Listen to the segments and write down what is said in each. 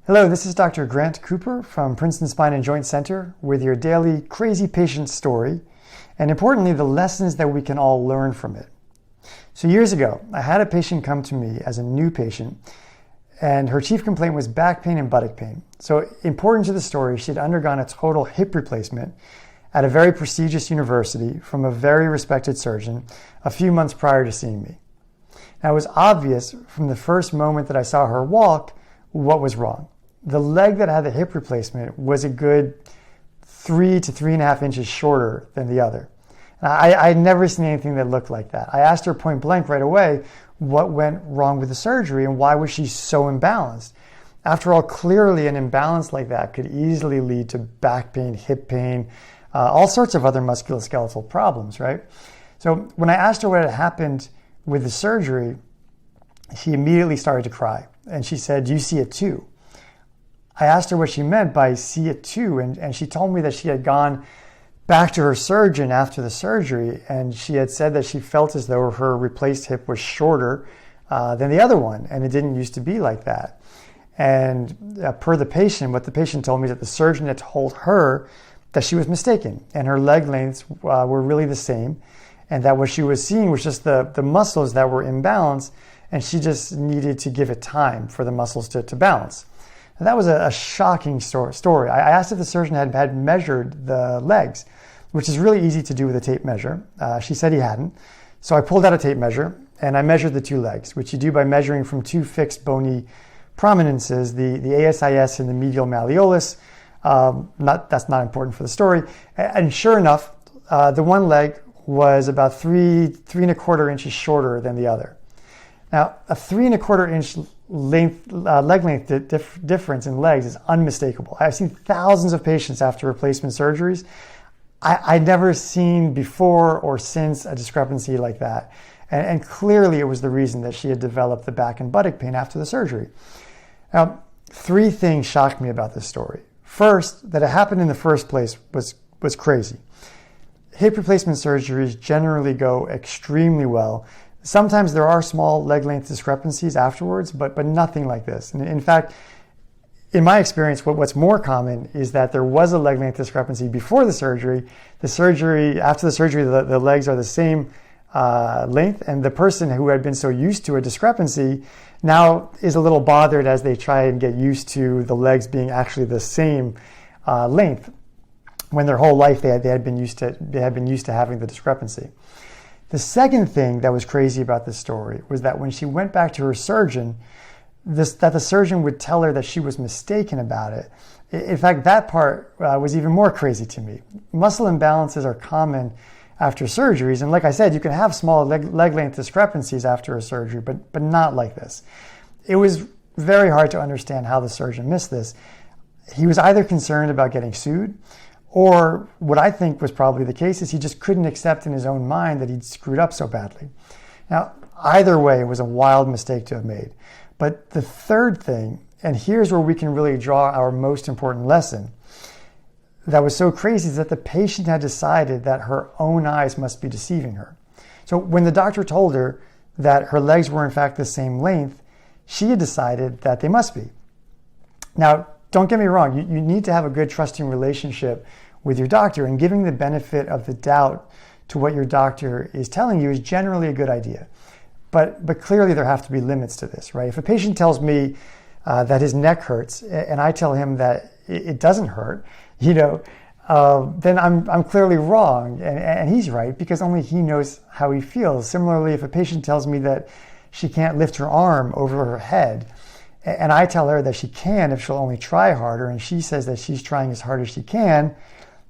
Hello, this is Dr. Grant Cooper from Princeton Spine and Joint Center with your daily crazy patient story, and importantly, the lessons that we can all learn from it. So years ago, I had a patient come to me as a new patient, and her chief complaint was back pain and buttock pain. So important to the story, she had undergone a total hip replacement at a very prestigious university from a very respected surgeon a few months prior to seeing me. Now, it was obvious from the first moment that I saw her walk what was wrong. The leg that had the hip replacement was a good 3 to 3.5 inches shorter than the other. I had never seen anything that looked like that. I asked her point blank right away what went wrong with the surgery and why was she so imbalanced. After all, clearly an imbalance like that could easily lead to back pain, hip pain, all sorts of other musculoskeletal problems, right? So when I asked her what had happened with the surgery, she immediately started to cry. And she said, "You see it too." I asked her what she meant by see it too, and she told me that she had gone back to her surgeon after the surgery, and she had said that she felt as though her replaced hip was shorter than the other one, and it didn't used to be like that. And per the patient, what the patient told me is that the surgeon had told her that she was mistaken, and her leg lengths were really the same, and that what she was seeing was just the muscles that were imbalanced, and she just needed to give it time for the muscles to balance. And that was a shocking story. I asked if the surgeon had measured the legs, which is really easy to do with a tape measure. She said he hadn't. So I pulled out a tape measure and I measured the two legs, which you do by measuring from two fixed bony prominences, the ASIS and the medial malleolus. That's not important for the story. And sure enough, the one leg was about 3.25 inches shorter than the other. Now, a 3.25 inch leg length difference in legs is unmistakable. I've seen thousands of patients after replacement surgeries. I'd never seen before or since a discrepancy like that. And clearly it was the reason that she had developed the back and buttock pain after the surgery. Now, three things shocked me about this story. First, that it happened in the first place was crazy. Hip replacement surgeries generally go extremely well. Sometimes there are small leg length discrepancies afterwards, but nothing like this. And in fact, in my experience, what's more common is that there was a leg length discrepancy before the surgery. After the surgery, the legs are the same length, and the person who had been so used to a discrepancy now is a little bothered as they try and get used to the legs being actually the same length, when their whole life they had been used to having the discrepancy. The second thing that was crazy about this story was that when she went back to her surgeon, that the surgeon would tell her that she was mistaken about it. In fact, that part was even more crazy to me. Muscle imbalances are common after surgeries, and like I said, you can have small leg length discrepancies after a surgery, but not like this. It was very hard to understand how the surgeon missed this. He was either concerned about getting sued, or what I think was probably the case is he just couldn't accept in his own mind that he'd screwed up so badly. Now, either way, it was a wild mistake to have made. But the third thing, and here's where we can really draw our most important lesson, that was so crazy is that the patient had decided that her own eyes must be deceiving her. So when the doctor told her that her legs were in fact the same length, she had decided that they must be. Now, don't get me wrong, you need to have a good trusting relationship with your doctor, and giving the benefit of the doubt to what your doctor is telling you is generally a good idea. But clearly there have to be limits to this, right? If a patient tells me that his neck hurts and I tell him that it doesn't hurt, then I'm clearly wrong and he's right, because only he knows how he feels. Similarly, if a patient tells me that she can't lift her arm over her head, and I tell her that she can if she'll only try harder, and she says that she's trying as hard as she can,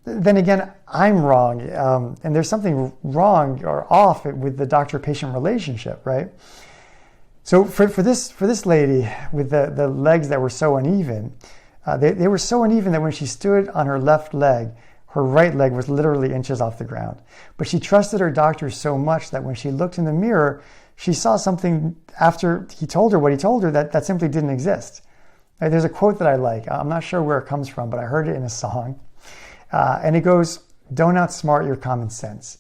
then again, I'm wrong. And there's something wrong or off with the doctor-patient relationship, right? So for this lady with the legs that were so uneven, they were so uneven that when she stood on her left leg, her right leg was literally inches off the ground. But she trusted her doctor so much that when she looked in the mirror, she saw something after he told her what he told her that simply didn't exist. There's a quote that I like. I'm not sure where it comes from, but I heard it in a song. And it goes, "Don't outsmart your common sense."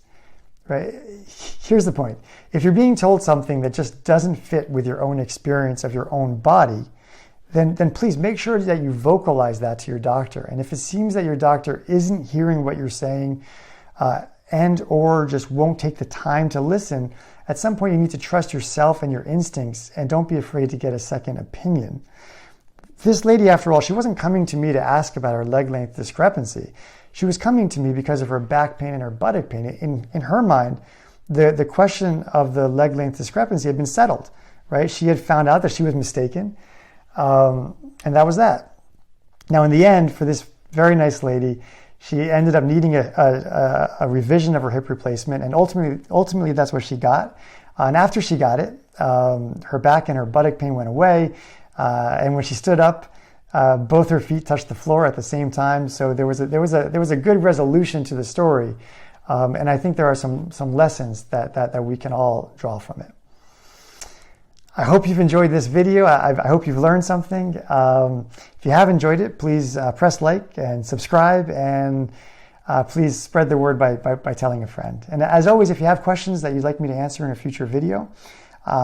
Right? Here's the point. If you're being told something that just doesn't fit with your own experience of your own body, then please make sure that you vocalize that to your doctor. And if it seems that your doctor isn't hearing what you're saying and or just won't take the time to listen, at some point you need to trust yourself and your instincts, and don't be afraid to get a second opinion. This lady, after all, she wasn't coming to me to ask about her leg length discrepancy. She was coming to me because of her back pain and her buttock pain. In her mind, the question of the leg length discrepancy had been settled, right? She had found out that she was mistaken, and that was that. Now, in the end, for this very nice lady, she ended up needing a revision of her hip replacement, and ultimately that's what she got. And after she got it, her back and her buttock pain went away. And when she stood up, both her feet touched the floor at the same time. So there was a good resolution to the story, and I think there are some lessons that we can all draw from it. I hope you've enjoyed this video. I hope you've learned something. If you have enjoyed it, please press like and subscribe, and please spread the word by telling a friend. And as always, if you have questions that you'd like me to answer in a future video,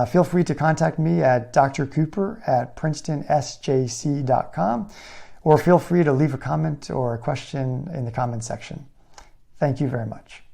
feel free to contact me at drcooper@princetonsjc.com, or feel free to leave a comment or a question in the comment section. Thank you very much.